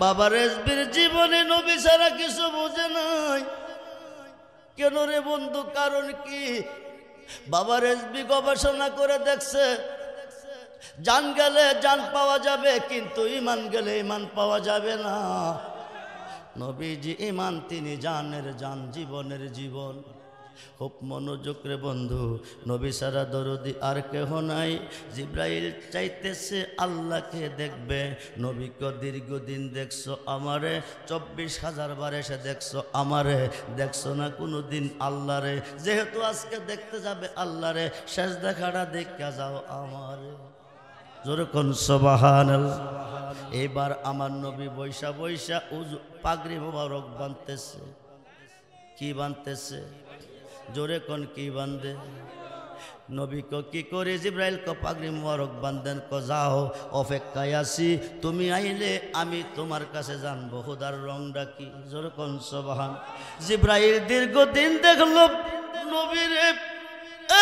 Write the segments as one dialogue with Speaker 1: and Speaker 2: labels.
Speaker 1: বাবা রেজবির জীবনে নবী ছাড়া কিছু বোঝে নাই। কেন রে বন্ধু, কারণ কি? বাবা রেজবি গবেষণা করে দেখছে, জান গেলে জান পাওয়া যাবে, কিন্তু ইমান গেলে ইমান পাওয়া যাবে না। নবীজি ইমান, তিনি জানের জান, জীবনের জীবন। খুব মনোযোগ রে বন্ধু, নবী সারা দরদি আর কেহ নাই। জিব্রাইল চাইতেছে আল্লাহকে দেখবে। নবীকে দীর্ঘদিন দেখছো আমারে, 24,000 বার এসে দেখছো আমারে, দেখছো না কোনো দিন আল্লাহরে। যেহেতু আজকে দেখতে যাবে আল্লাহরে, শেষ দেখাটা দেখা যাও আমারে। জোরে কোন সুবহানাল্লাহ। এবার আমার নবী বৈশা বৈশা পাগড়ি মোবারক বাঁধতেছে। কি বাঁধতেছে? জোরে কোন কি বান্ধে? নবী কো কি করে? জিব্রাইল কো পাগড়ি মোবারক বাঁধেন। কো যাও, অপেক্ষায় আছি, তুমি আইলে আমি তোমার কাছে জানবো খোদার রংটা কি। জোরে কোন সুবহান। জিব্রাইল দীর্ঘদিন দেখলো নবীরে।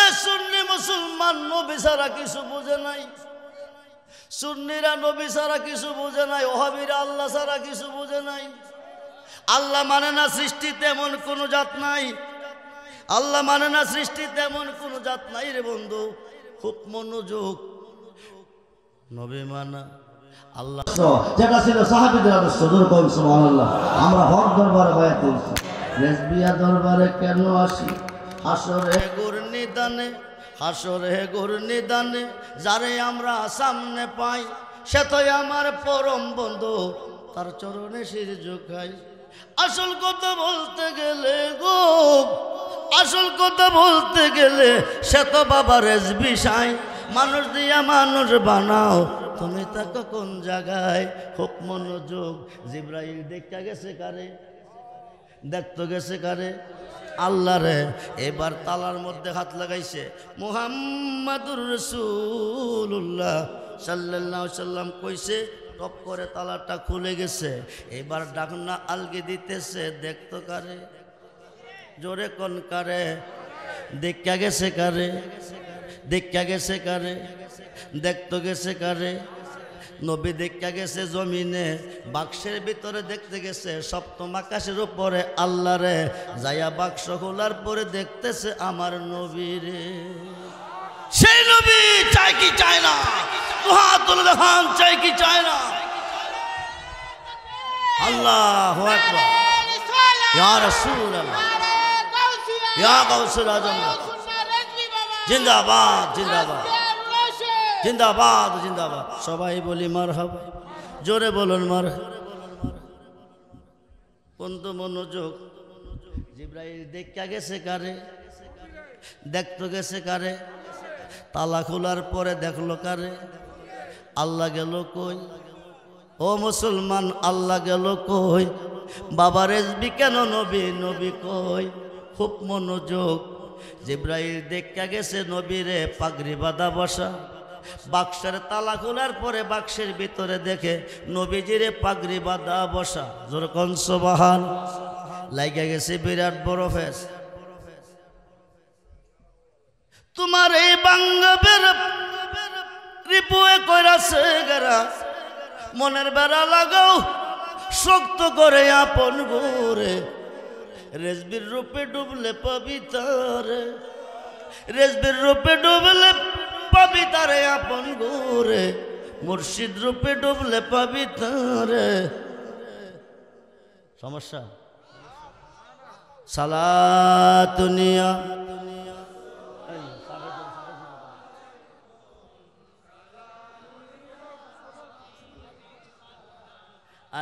Speaker 1: এ সুন্নি মুসলমান, নবী ছাড়া কিছু বোঝে নাই। সুন্নিরা নবী ছাড়া কিছু বোঝে নাই, ওহাবীরা আল্লাহ ছাড়া কিছু বোঝে নাই। আল্লাহ মানে না, সৃষ্টিতে এমন কোনো জাত নাই। আল্লাহ মানে না, সৃষ্টিতে এমন কোনো জাত নাই রে বন্ধু। খুব মনোযোগ। নবী মানা আল্লাহ,
Speaker 2: যেটা ছিল সাহাবীদের আদর্শ। সুবহানাল্লাহ। আমরা হক দরবারে বায়াত দিয়েছি, রেজবিয়া দরবারে কেন আসি?
Speaker 1: হাসরে গুরনিদানে, হাসরে গুরনিদানে যারে আমরা সামনে পাই, সে তো আমার পরম বন্ধু, তার চরণে শির ঝুঁকাই। আসল কথা বলতে গেলে গো, আসল কথা বলতে গেলে সে তো বাবা রেজবি সাই। মানুষ দিয়া মানুষ বানাও, তুমি তাকে কোন জায়গায়? খুব মনোযোগ। জিব্রাইল দেখা গেছে কারে? দেখতে গেছে কারে? আল্লাহ রে। এবার তালার মধ্যে হাত লাগাইছে। মুহাম্মাদুর রাসূলুল্লাহ সাল্লাল্লাহু আলাইহি সাল্লাম কইছে, টপ করে তালাটা খুলে গেছে। এবার ডাকনা আলগি দিতেছে। দেখতো কারে? জোরে কোন কারে? দেখা গেছে কারে? দেখা গেছে কারে? দেখতো গেছে কারে? নবী দেখা গেছে জমিনে, বাক্সের ভিতরে দেখতে গেছে সপ্তম আকাশের উপরে আল্লাহ রে। যাইয়া বাক্স খোলার পরে দেখতেছে আমার নবী রে। সেই নবী চাই কি চায় না? হাত তুলে দেখান, চাই কি চায় না? আল্লাহু আকবার। ইয়া রাসূলুল্লাহ, ইয়া গাউসুল আজম, জিন্দাবাদ জিন্দাবাদ জিন্দাবাদ জিন্দাবাদ। সবাই বলি মারহাবা। জোরে বলুন মারহাবা। বন্ধু মনোযোগ। জিব্রাইল দেখা গেছে কারে? দেখতো গেছে কারে? তালা খোলার পরে দেখলো কারে? আল্লাহ গেল কই? ও মুসলমান, আল্লাহ গেল কই? বাবা রেজবি কেন নবী, নবী কই? খুব মনোযোগ। জিব্রাইল দেখা গেছে নবীরে পাগড়ি বাঁধা বসা। বাক্সের তালা খোলার পরে বাক্সের ভিতরে দেখে নবীজিরে পাগড়ি বাঁধা বসা। যেরকম সুবহান। লাগা গেছে বিরাট বড় ফেস। তোমার এই বাঙ্গাবের রিপুয়ে কইরাছে গেরা, মনের বেড়া লাগাও শক্ত করে আপন গোরে। রেজবির রূপে ডুবলে পবিতারে, রেজবির রূপে ডুবলে পবিতারে আপন গোরে। মুর্শিদ রূপে ডুবলে পবিতারে। সমস্যা? সালাতুনিয়া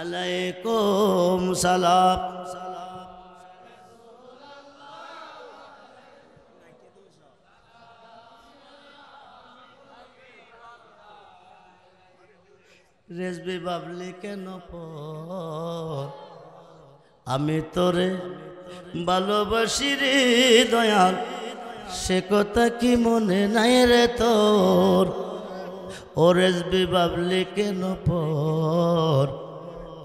Speaker 1: আলাইকুম সালাম। রেজবি বাবলি কেন পর? আমি তোরে ভালোবাসি রে দয়াল, সে কথা কি মনে নাই রে তোর? ও রেজবি বাবলি কেন পর?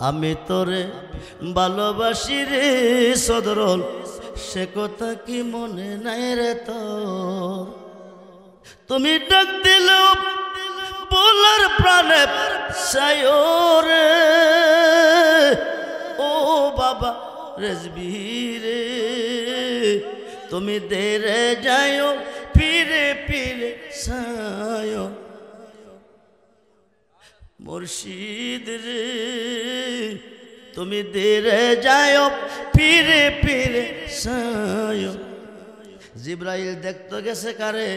Speaker 1: আমি তোরে ভালোবাসি রে সদরল, সে কথা কি মনে নাই রে তোর? তুমি ডাক দিলেও বলার প্রাণে সায়রে। বাবা রেজবি রে, তুমি দেরে যাও ফিরে ফিরে সায়ো মুর্শিদ রে, তুমি দেরে যাও ফিরে ফিরে সায়ো। জিব্রাইল দেখতে গেছে কারে?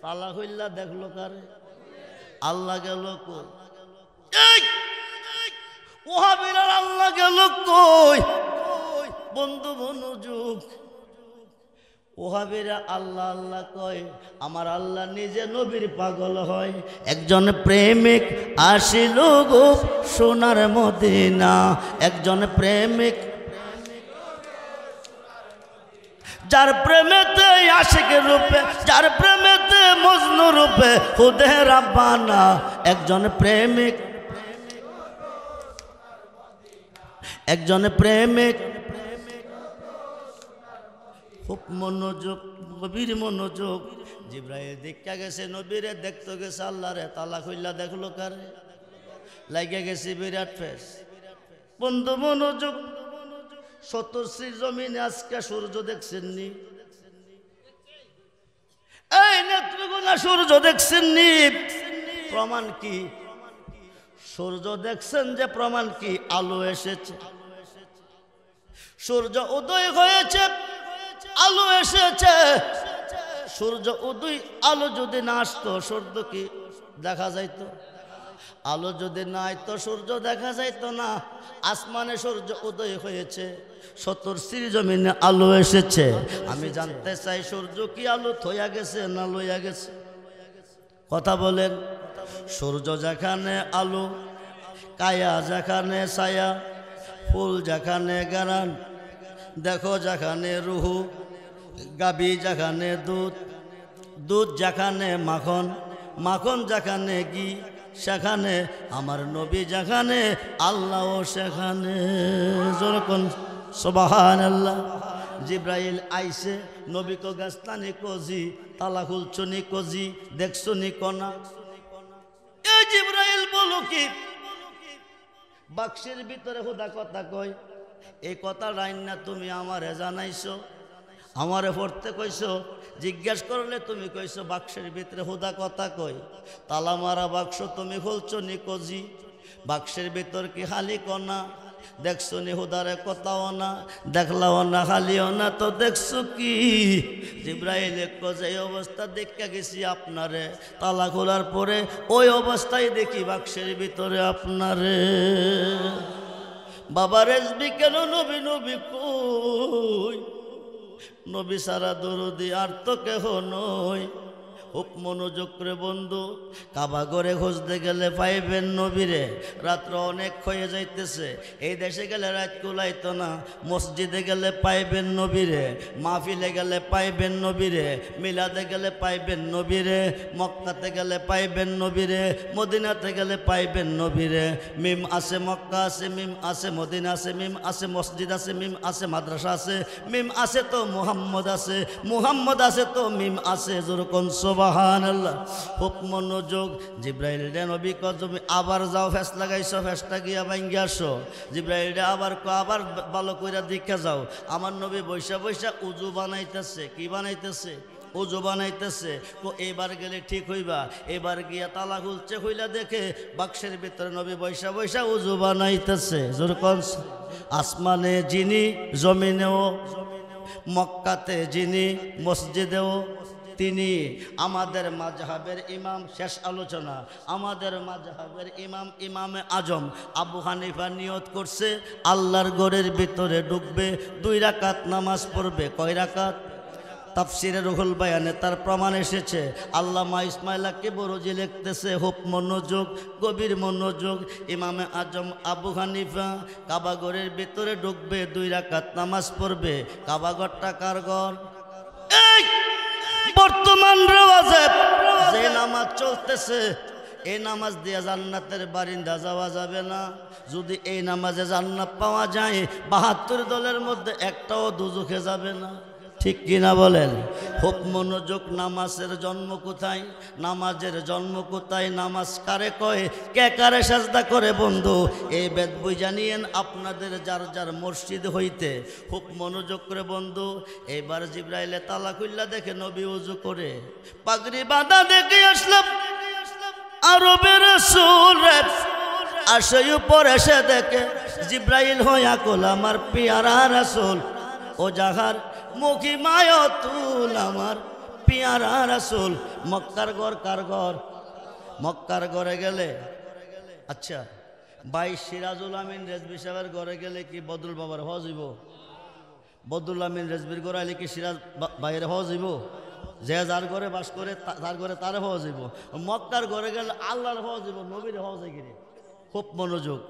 Speaker 1: তালা হইল্লা দেখলো কারে? আল্লাহ গেল কই? ওহাবিরার আল্লাহ গেল কই? বন্ধু মনোযোগ, ওহাবিরা আল্লাহ আল্লাহ কয়, আমার আল্লাহ নিজে নবীর পাগল হয়। একজন প্রেমিক আসিল গো সোনার মদিনা, একজন প্রেমিক যার প্রেমেতে আশিক রূপে, যার প্রেমেতে মজনু রূপে খুদে রাব্বানা। একজন প্রেমিক, একজন প্রেমিক, খুব মনোযোগ, গভীর মনোযোগ। জিব্রাইল দেখা গেছে নবীরে, দেখতে গেছে আল্লাহ রে, তালা খুললা দেখলো কারে? লাগে গেছে বিরাট ফেস। বন্ধু মনোযোগ, শতশ্রী জমিনে আজকে সূর্য দেখছেননি? এই নেত্রকোনা সূর্য দেখছেননি? প্রমাণ কি? সূর্য দেখছেন যে প্রমাণ কি? আলো এসেছে, সূর্য উদয় হয়েছে, আলো এসেছে। সূর্য উদয়, আলো যদি না আসতো সূর্য কি দেখা যাইতো? আলো যদি না আইতো সূর্য দেখা যাইতো না। আসমানে সূর্য উদয় হয়েছে, শতশ্রী জমিনে আলো এসেছে। আমি জানতে চাই সূর্য কি আলো থইয়া গেছে না লইয়া গেছে? কথা বলেন। সূর্য যেখানে আলো, কায়া যেখানে ছায়া, ফুল যেখানে গারান, দেখো যেখানে রুহু, গাবি যেখানে দুধ, দুধ যেখানে মাখন, মাখন যেখানে ঘি, সেখানে আমার নবী যেখানে আল্লাহও সেখানে। যখন সুবহানাল্লাহ। জিব্রাইল আইসে, নবী কো গাস্তানি কোজি, তালা খুলছনি কোজি, দেখছনি কোনা? এই জিব্রাইল বলো কি? বাক্সের ভিতরে হুদা কথা কয়। এই কথা রাইন না তুমি আমারে জানাইছো, আমারে পড়তে কইছো, জিজ্ঞাসা করলে তুমি কইছো বাক্সের ভিতরে হুদা কথা কই। তালা মারা বাক্স তুমি খুলছো নি কোজি? বাক্সের ভিতর কি খালি কনা? দেখছো নি হুদারে কথাও না, দেখলাও না, খালিও না, তো দেখছো কি? জিব্রাইল যে অবস্থা দেখা গেছি আপনারে, তালা খোলার পরে ওই অবস্থায় দেখি বাক্সের ভিতরে আপনারে। বাবা রেজবি কেন নবী নবী কই? নবী সারা দরদি আর তো কেহ নয়। খুব মনোযোগ করে বন্ধু, কাবা ঘরে খুঁজতে গেলে পাইবেন নবীরে। রাত্র অনেক হয়ে যাইতেছে, এই দেশে গেলে রাত কুলাইতো না। মসজিদে গেলে পাইবেন নবীরে, মাহফিলে গেলে পাইবেন নবীরে, মিলাদে গেলে পাইবেন নবীরে, মক্কাতে গেলে পাইবেন নবীরে, মদিনাতে গেলে পাইবেন নবীরে। মিম আছে, মক্কা আছে, মিম আছে, মদিনা আছে, মিম আছে, মসজিদ আছে, মিম আছে, মাদ্রাসা আছে, মিম আছে তো মুহাম্মদ আছে, মুহাম্মদ আছে তো মিম আছে। যেরকম সুবহানাল্লাহ। খুব মনোযোগ। জিব্রাইল রে নবী কয় তুমি আবার যাও, ফেস লাগাইছো, ফেসটা গিয়া ভাঙ্গিয়া আসো। জিব্রাইল রে আবার আবার ভালো কইরা দীক্ষা যাও। আমার নবী বৈশা বৈশা উজু বানাইতেছে। কি বানাইতেছে? উজু বানাইতেছে। তো এবার গেলে ঠিক হইবা। এবার গিয়া তালা খুলছে, হইলা দেখে বাক্সের ভিতরে নবী বৈশা বৈশা উজু বানাইতেছে। যেরকম আসমানে যিনি, জমিনেও, মক্কাতে যিনি, মসজিদেও তিনি। আমাদের মাযহাবের ইমাম, শেষ আলোচনা, আমাদের মাযহাবের ইমাম, ইমামে আজম আবু হানিফা নিয়ত করছে আল্লাহর ঘরের ভিতরে ঢুকবে, 2 রাকাত নামাজ পড়বে। কয় রাকাত? তাফসিরে রুহুল বায়ানে তার প্রমাণ এসেছে। আল্লামা ইসমাইল কিবরুজি লিখতেছে, খুব মনোযোগ, গভীর মনোযোগ। ইমামে আজম আবু হানিফা কাবা ঘরের ভিতরে ঢুকবে, 2 রাকাত নামাজ পড়বে। কাবা ঘরটা কার ঘর? এই বর্তমান রেওয়াজে যে নামাজ চলতেছে, এই নামাজ দিয়ে জান্নাতের বারিন্দা যাওয়া যাবে না। যদি এই নামাজে জান্নাত পাওয়া যায়, 72 দলের মধ্যে একটাও দুজখে যাবে না। ঠিক কিনা বলেন? খুব মনোযোগ। নামাজের জন্ম কোথায়? নামাজের জন্ম কোথায়? নামাজ কারে কয়? কে কারে সাজদা করে? বন্ধু এই বেদ বই জানিয়েন আপনাদের যার যার মসজিদ হইতে। খুব মনোযোগ করে বন্ধু। এইবার জিবরাইলে তালা খুললা দেখে নবী ওযু করে পাগড়ি বাঁধা দেখে আসলাম আরবের রাসূল আসে উপর এসে দেখে জিবরাইল হইয়া কল আমার পিয়ারা রাসূল ও জাহার মুখী মায়তুল আমার পিয়ারা রাসূল। মক্কার ঘর কার ঘর? মক্কার ঘরে গেলে আচ্ছা ভাই সিরাজুল আমিন রেজবি সাহেবের ঘরে গেলে কি বদরুল বাবার হজ হইব? বদরুল আমিন রেজবির ঘরে আইলে কি সিরাজ ভাইয়ের হজ হইব? যে যার ঘরে বাস করে তার ঘরে তার হজ হইব। মক্কার ঘরে গেলে আল্লাহর হজ হইব, নবীর হজ হইগিরি। খুব মনোযোগ।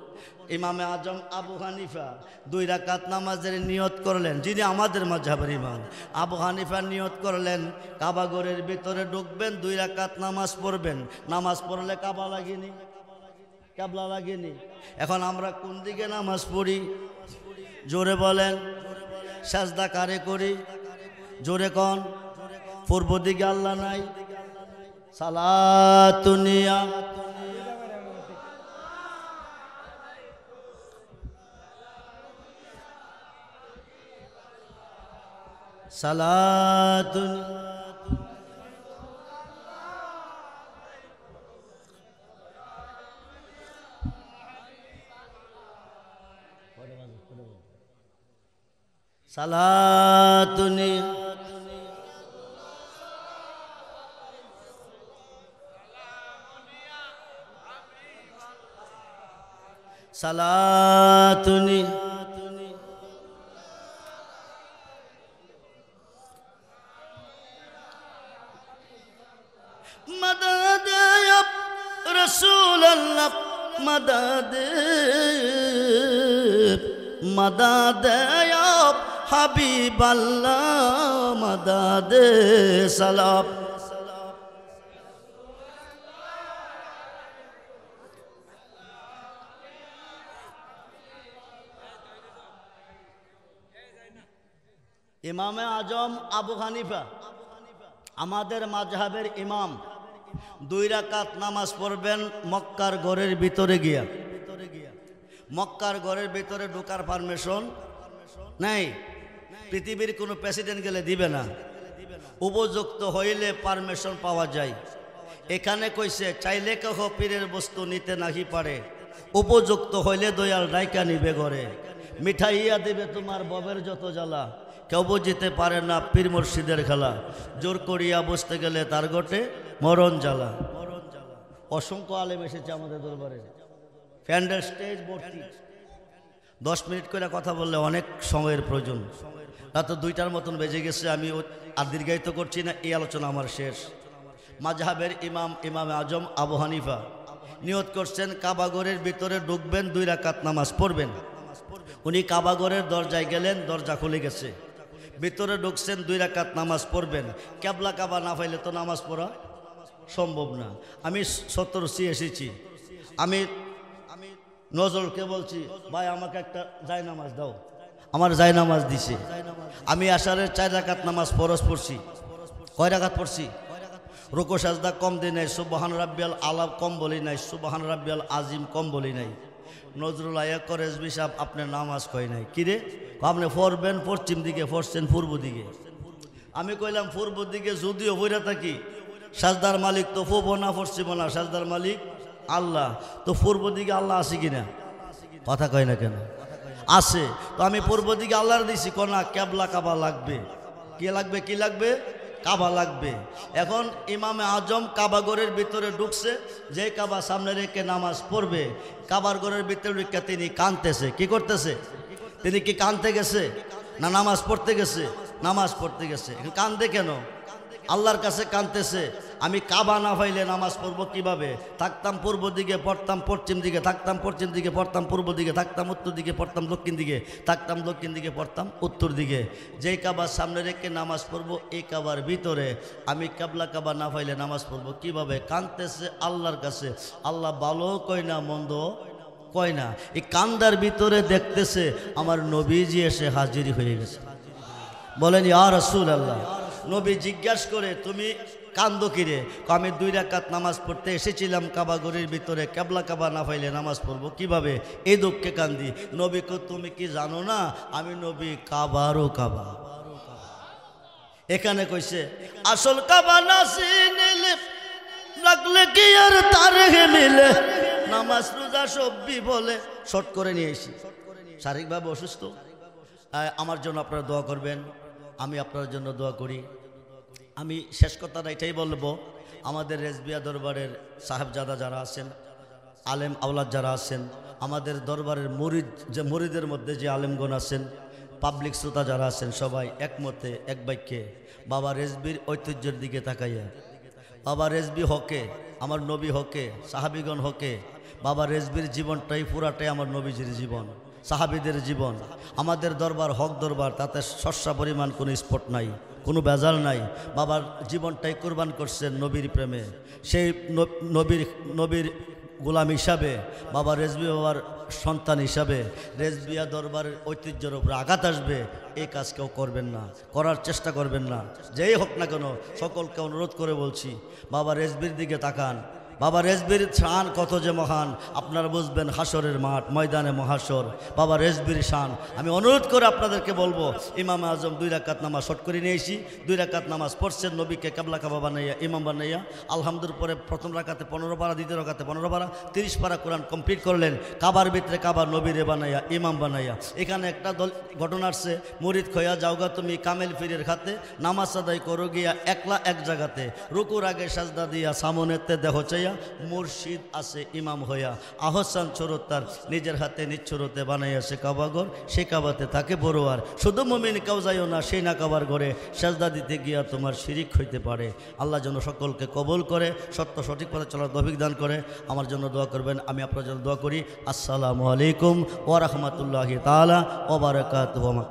Speaker 1: ইমামে আজম আবু হানিফা 2 রাকাত নামাজের নিয়ত করলেন, যিনি আমাদের মাযহাবের ইমাম। আবু হানিফা নিয়ত করলেন কাবা ঘরের ভিতরে ঢুকবেন, 2 রাকাত নামাজ পড়বেন। নামাজ পড়লে কাবা লাগেনি, কাবলা লাগেনি। এখন আমরা কোন দিকে নামাজ পড়ি? জোরে বলেন। সাজদা কারে করি? জোরে কোন? পূর্ব দিকে আল্লাহ নাই? সালাতুনিয়া সালাতুন সালাতুনি সালাতুনি मदद या रसूल अल्लाह मदद मदद या हबीब अल्लाह मदद सलाम। इमाम आजम आबू हानिफा আমাদের মাযহাবের ইমাম 2 রাকাত নামাজ পড়বেন মক্কার ঘরের ভিতরে গিয়া। মক্কার ঘরের ভিতরে ঢোকার পারমিশন নাই, পৃথিবীর কোনো প্রেসিডেন্ট গেলে দিবে না। উপযুক্ত হইলে পারমিশন পাওয়া যায়। এখানে কইছে চাইলে কেহ পীরের বস্তু নিতে নাহি পারে, উপযুক্ত হইলে দয়াল ডাইকা নিবে ঘরে। মিঠাইয়া দিবে তোমার ববের যত জ্বালা, কেউ বুঝিতে পারে না পীর মুর্শিদের খেলা। জোর করিয়া বসতে গেলে তার গোটে মরণ জ্বালা। অসংখ্য আলেম এসেছে আমাদের দরবারে, প্যান্ডেল স্টেজ ভর্তি। 10 মিনিট করে কথা বললে অনেক সময়ের প্রয়োজন। রাত 2টার মতন বেজে গেছে, আমি আর দীর্ঘায়িত করছি না, এই আলোচনা আমার শেষ। মাযহাবের ইমাম ইমামে আজম আবু হানিফা নিয়ত করছেন কাবাগরের ভিতরে ঢুকবেন, 2 রাকাত নামাজ পড়বেন। উনি কাবাগরের দরজায় গেলেন, দরজা খুলে গেছে, ভিতরে ঢুকছেন, 2 রাকাত নামাজ পড়বেন। ক্যাবলা কাবা না পাইলে তো নামাজ পড়া সম্ভব না। আমি 70 এসেছি, আমি নজরুলকে বলছি ভাই আমাকে একটা জায়নামাজ দাও, আমার জায়নামাজ দিছে। আমি আশারের 4 রাকাত নামাজ ফরজ পড়ছি। কয় রাকাত পড়ছি? রুকু সাজদা কম দিই নাই, সুবহান রাব্বিয়াল আলা কম বলি নাই, সুবহান রাব্বিয়াল আজিম কম বলি নাই। নজরুল আয়াকর রেজবি সাহেব আপনার নামাজ কয় নাই। কিরে আপনি পড়বেন পশ্চিম দিকে, পড়ছেন পূর্ব দিকে। আমি কইলাম পূর্ব দিকে যদিও বইরা থাকি, সাজদার মালিক তো পূর্ব না পশ্চিম না, সাজদার মালিক আল্লাহ। তো পূর্ব দিকে আল্লাহ আছে কিনা? কথা কয় না কেন? আছে। তো আমি পূর্ব দিকে আল্লাহর দিছি, কোনা ক্যাবলা কাবা লাগবে। কি লাগবে? কি লাগবে? কাবা লাগবে। এখন ইমামে আজম কাবা ঘরের ভিতরে ঢুকছে, যে কাবা সামনে রেখে নামাজ পড়বে, কাবার ঘরের ভিতরে ঢুকে তিনি কাঁদতেছে। কি করতেছে? তিনি কি কাঁদতে গেছে না নামাজ পড়তে গেছে? নামাজ পড়তে গেছে। কাঁদে কেন? আল্লাহর কাছে কাঁদতেছে, আমি কাবা না পাইলে নামাজ পড়বো কিভাবে? থাকতাম পূর্ব দিকে, পড়তাম পশ্চিম দিকে, থাকতাম পশ্চিম দিকে, পড়তাম পূর্ব দিকে, থাকতাম উত্তর দিকে, পড়তাম দক্ষিণ দিকে, থাকতাম দক্ষিণ দিকে, পড়তাম উত্তর দিকে। যেই কাবার সামনে রেখে নামাজ পড়বো, এই কাবার ভিতরে আমি কাবলা কাবা না পাইলে নামাজ পড়বো কিভাবে? কাঁদতেছে আল্লাহর কাছে। আল্লাহ ভালো কয় না, মন্দ কয় না। এই কান্দার ভিতরে দেখতেছে আমার নবীজি এসে হাজির হয়ে গেছে। বলেন ইয়া রাসূলুল্লাহ। নবী জিজ্ঞাসা করে তুমি কান্দো কিরে? আমি 2 রাকাত নামাজ পড়তে এসেছিলাম কাবা ঘরের ভিতরে, কেবলা কাবা না পাইলে নামাজ পড়বো কিভাবে, এই দুঃখে কান্দি। নবী কো তুমি কি জানো না আমি নবী কাবারও কাবা। এখানে কইছে আসল কাবা না চিনিলে লাগলে কি আর তারে মিলে, নামাজ রোজা সবই বলে শর্ট করে নিয়ে এসি। শারীরিকভাবে অসুস্থ, আমার জন্য আপনারা দোয়া করবেন, আমি আপনার জন্য দোয়া করি। আমি শেষ কথাটা এটাই বলবো, আমাদের রেজবিয়া দরবারের সাহেবজাদা যারা আছেন, আলেম আওলাদ যারা আছেন, আমাদের দরবারের মুরিদ, যে মুরিদের মধ্যে যে আলেমগণ আছেন, পাবলিক শ্রোতা যারা আছেন, সবাই একমতে এক বাক্যে বাবা রেজবির ঐতিহ্যের দিকে তাকাইয়া, বাবা রেজবি হকে, আমার নবী হকে, সাহাবিগণ হকে, বাবা রেজবির জীবনটাই পুরাটাই আমার নবীজির জীবন, সাহাবিদের জীবন। আমাদের দরবার হক দরবার, তাতে সস্যা পরিমাণ কোনো স্পট নাই, কোনো বেজাল নাই। বাবার জীবনটাই কোরবান করছেন নবীর প্রেমে, সেই নবীর গোলাম হিসাবে, বাবা রেজবি বাবার সন্তান হিসাবে রেজবিয়া দরবারের ঐতিহ্যের উপরে আঘাত আসবে, এই কাজ কেউ করবেন না, করার চেষ্টা করবেন না, যেই হোক না কেন। সকলকে অনুরোধ করে বলছি বাবা রেজবির দিকে তাকান। বাবা রেজবির শান কত যে মহান আপনারা বুঝবেন হাসরের মাঠ, ময়দানে মহাসর, বাবা রেজবির শান। আমি অনুরোধ করে আপনাদেরকে বলবো, ইমাম আজম 2 রাকাত নামাজ শর্ট করে নিয়েছি, 2 রাকাত নামাজ পড়ছেন, নবীকে কাবলা কাবা বানাইয়া ইমাম বানাইয়া আলহামদুলিল্লাহ পরে প্রথম রাকাতে 15 পারা, দ্বিতীয় রাকাতে 15 পারা, 30 পারা কোরআন কমপ্লিট করলেন। কাবার ভিতরে কাবার নবীরে বানাইয়া ইমাম বানাইয়া। এখানে একটা ঘটনা আসছে, মুরিদ খয়া যাওগা তুমি কামেল ফিরের খাতে, নামাজ আদায় করো গিয়া একলা এক জায়গাতে, রুকুর আগে সাজদা দিয়া সামনেতে দেহ চাইয়া, মুর্শিদ আছে ইমাম হইয়া, আহসান চোরতার নিজের হাতে নিচ্ছরতে বানাইয়াছে কাবাঘর, সে কাবাতে তাকে বড়োয়ার। শুধু মুমিন কেউ যাইও না সেই না কাবার ঘরে, সাজদা দিতে গিয়া তোমার শিরিক হইতে পারে। আল্লাহ যেন সকলকে কবুল করে, সত্য সঠিক পথে চলার তৌফিক দান করে। আমার জন্য দোয়া করবেন, আমি আপনার জন্য দোয়া করি। আসসালামু আলাইকুম ওয়া রাহমাতুল্লাহি তাআলা ওয়া বারাকাতুহু।